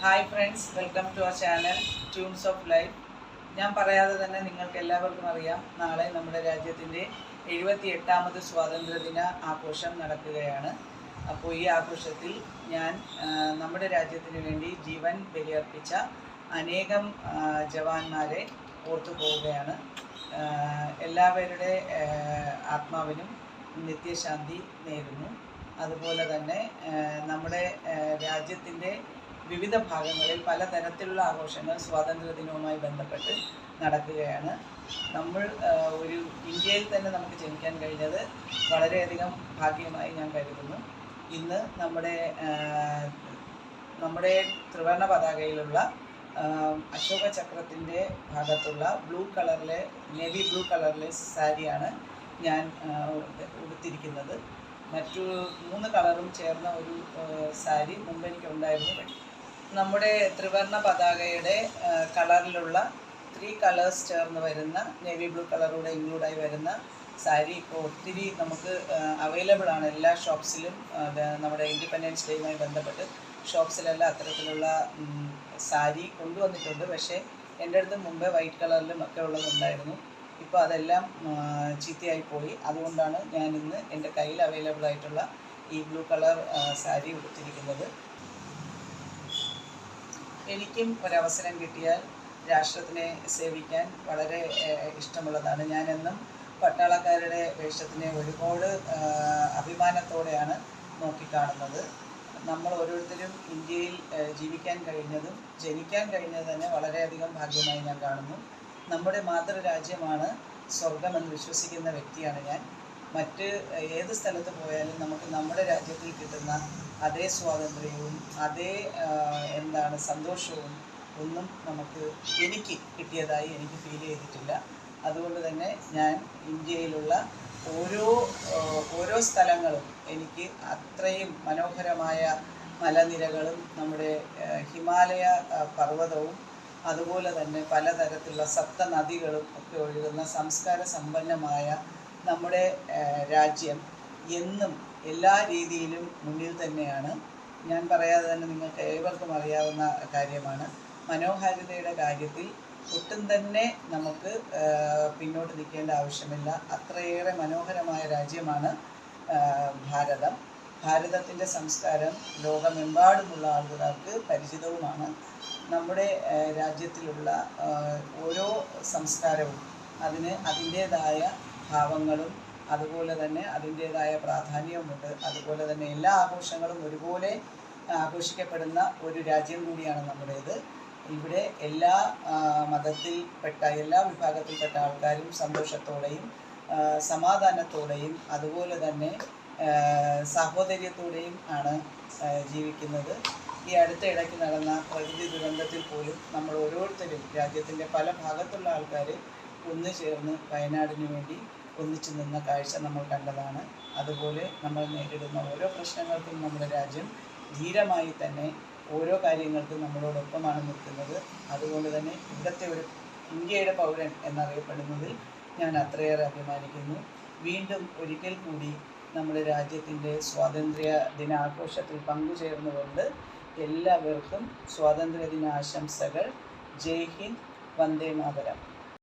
Hi friends, welcome to our channel tunes of life. ഞാൻ പറയാതെ തന്നെ നിങ്ങൾക്ക് എല്ലാവർക്കും അറിയാം, നാളെ നമ്മുടെ രാജ്യത്തിൻ്റെ 78ാമത് സ്വാതന്ത്ര്യദിന ആഘോഷം നടക്കുകയാണ്. അപ്പോൾ ഈ ആഘോഷത്തിൽ ഞാൻ നമ്മുടെ രാജ്യത്തിന് വേണ്ടി ജീവൻ ബലിയർപ്പിച്ച അനേകം ജവാന്മാരെ ഓർത്തു പോവുകയാണ്. എല്ലാവരുടെ ആത്മാവിനും നിത്യശാന്തി നേരുന്നു. അതുപോലെ തന്നെ നമ്മുടെ രാജ്യത്തിൻ്റെ വിവിധ ഭാഗങ്ങളിൽ പലതരത്തിലുള്ള ആഘോഷങ്ങൾ സ്വാതന്ത്ര്യദിനവുമായി ബന്ധപ്പെട്ട് നടക്കുകയാണ്. നമ്മൾ ഒരു ഇന്ത്യയിൽ തന്നെ നമുക്ക് ജനിക്കാൻ കഴിഞ്ഞത് വളരെയധികം ഭാഗ്യമായി ഞാൻ കരുതുന്നു. ഇന്ന് നമ്മുടെ ത്രിവർണ്ണ പതാകയിലുള്ള അശോക ചക്രത്തിൻ്റെ ഭാഗത്തുള്ള നേവി ബ്ലൂ കളറിലെ സാരിയാണ് ഞാൻ ഉടുത്തിരിക്കുന്നത്. മറ്റു 3 കളറും ചേർന്ന ഒരു സാരി മുമ്പ് എനിക്കുണ്ടായിരുന്നു. നമ്മുടെ ത്രിവർണ്ണ പതാകയുടെ കളറിലുള്ള 3 കളേഴ്സ് ചേർന്ന് വരുന്ന നേവി ബ്ലൂ കളറൂടെ ഇൻക്ലൂഡായി വരുന്ന സാരി ഇപ്പോൾ ഒത്തിരി നമുക്ക് അവൈലബിൾ ആണ് എല്ലാ ഷോപ്സിലും. നമ്മുടെ ഇൻഡിപെൻഡൻസ് ഡേയുമായി ബന്ധപ്പെട്ട് ഷോപ്സിലെല്ലാം അത്തരത്തിലുള്ള സാരി കൊണ്ടുവന്നിട്ടുണ്ട്. പക്ഷേ എൻ്റെ അടുത്ത് മുമ്പേ വൈറ്റ് കളറിലും ഒക്കെ ഉള്ളതുണ്ടായിരുന്നു. ഇപ്പോൾ അതെല്ലാം ചീത്തയായി പോയി. അതുകൊണ്ടാണ് ഞാൻ ഇന്ന് എൻ്റെ കയ്യിൽ അവൈലബിൾ ആയിട്ടുള്ള ഈ ബ്ലൂ കളർ സാരി ഉടുത്തിരിക്കുന്നത്. എനിക്കും ഒരവസരം കിട്ടിയാൽ രാഷ്ട്രത്തിനെ സേവിക്കാൻ വളരെ ഇഷ്ടമുള്ളതാണ്. ഞാനെന്നും പട്ടാളക്കാരുടെ വേഷത്തിനെ ഒരുപാട് അഭിമാനത്തോടെയാണ് നോക്കിക്കാണുന്നത്. നമ്മൾ ഓരോരുത്തരും ഇന്ത്യയിൽ ജീവിക്കാൻ കഴിഞ്ഞതും ജനിക്കാൻ കഴിഞ്ഞത് തന്നെ വളരെയധികം ഭാഗ്യമായി ഞാൻ കാണുന്നു. നമ്മുടെ മാതൃരാജ്യമാണ് സ്വർഗമെന്ന് വിശ്വസിക്കുന്ന വ്യക്തിയാണ് ഞാൻ. മറ്റ് ഏത് സ്ഥലത്ത് പോയാലും നമുക്ക് നമ്മുടെ രാജ്യത്തിൽ കിട്ടുന്ന അതേ സ്വാതന്ത്ര്യവും അതേ സന്തോഷവും ഒന്നും എനിക്ക് കിട്ടിയതായി എനിക്ക് ഫീൽ ചെയ്തിട്ടില്ല. അതുകൊണ്ട് തന്നെ ഞാൻ ഇന്ത്യയിലുള്ള ഓരോ സ്ഥലങ്ങളും എനിക്ക് അത്രയും മനോഹരമായ മലനിരകളും നമ്മുടെ ഹിമാലയ പർവ്വതവും അതുപോലെ തന്നെ പലതരത്തിലുള്ള സപ്തനദികളും ഒക്കെ ഒഴുകുന്ന സംസ്കാര സമ്പന്നമായ നമ്മുടെ രാജ്യം എന്നും എല്ലാ രീതിയിലും മുന്നിൽ തന്നെയാണ്. ഞാൻ പറയാതെ തന്നെ നിങ്ങൾക്ക് ഏവർക്കും അറിയാവുന്ന കാര്യമാണ്. മനോഹാരിതയുടെ കാര്യത്തിൽ ഒട്ടും തന്നെ നമുക്ക് പിന്നോട്ട് നിൽക്കേണ്ട ആവശ്യമില്ല. അത്രയേറെ മനോഹരമായ രാജ്യമാണ് ഭാരതം. ഭാരതത്തിൻ്റെ സംസ്കാരം ലോകമെമ്പാടുമുള്ള ആളുകൾക്ക് പരിചിതവുമാണ്. നമ്മുടെ രാജ്യത്തിലുള്ള ഓരോ സംസ്കാരവും അതിന് അതിൻ്റേതായ ഭാവങ്ങളും അതുപോലെ തന്നെ അതിൻ്റേതായ പ്രാധാന്യവുമുണ്ട്. അതുപോലെ തന്നെ എല്ലാ ആഘോഷങ്ങളും ഒരുപോലെ ആഘോഷിക്കപ്പെടുന്ന ഒരു രാജ്യം കൂടിയാണ് നമ്മുടേത്. ഇവിടെ എല്ലാ മതത്തിൽപ്പെട്ട എല്ലാ വിഭാഗത്തിൽപ്പെട്ട ആൾക്കാരും സന്തോഷത്തോടെയും സമാധാനത്തോടെയും അതുപോലെ തന്നെ സാഹോദര്യത്തോടെയും ആണ് ജീവിക്കുന്നത്. ഈ അടുത്ത ഇടയ്ക്ക് നടന്ന പ്രകൃതി ദുരന്തത്തിൽ പോലും നമ്മൾ ഓരോരുത്തരും രാജ്യത്തിൻ്റെ പല ഭാഗത്തുള്ള ആൾക്കാർ ഒന്നു ചേർന്ന് വയനാടിന് വേണ്ടി ഒന്നിച്ചു നിന്ന കാഴ്ച നമ്മൾ കണ്ടതാണ്. അതുപോലെ നമ്മൾ നേരിടുന്ന ഓരോ പ്രശ്നങ്ങൾക്കും നമ്മുടെ രാജ്യം ധീരമായി തന്നെ ഓരോ കാര്യങ്ങൾക്കും നമ്മളോടൊപ്പമാണ് നിൽക്കുന്നത്. അതുകൊണ്ട് തന്നെ ഇവിടുത്തെ ഒരു ഇന്ത്യയുടെ പൗരൻ എന്നറിയപ്പെടുന്നതിൽ ഞാൻ അത്രയേറെ അഭിമാനിക്കുന്നു. വീണ്ടും ഒരിക്കൽ കൂടി നമ്മുടെ രാജ്യത്തിൻ്റെ സ്വാതന്ത്ര്യ ദിനാഘോഷത്തിൽ പങ്കുചേർന്നുകൊണ്ട് എല്ലാവർക്കും സ്വാതന്ത്ര്യ ദിനാശംസകൾ. ജയ് ഹിന്ദ്, വന്ദേ മാതരം.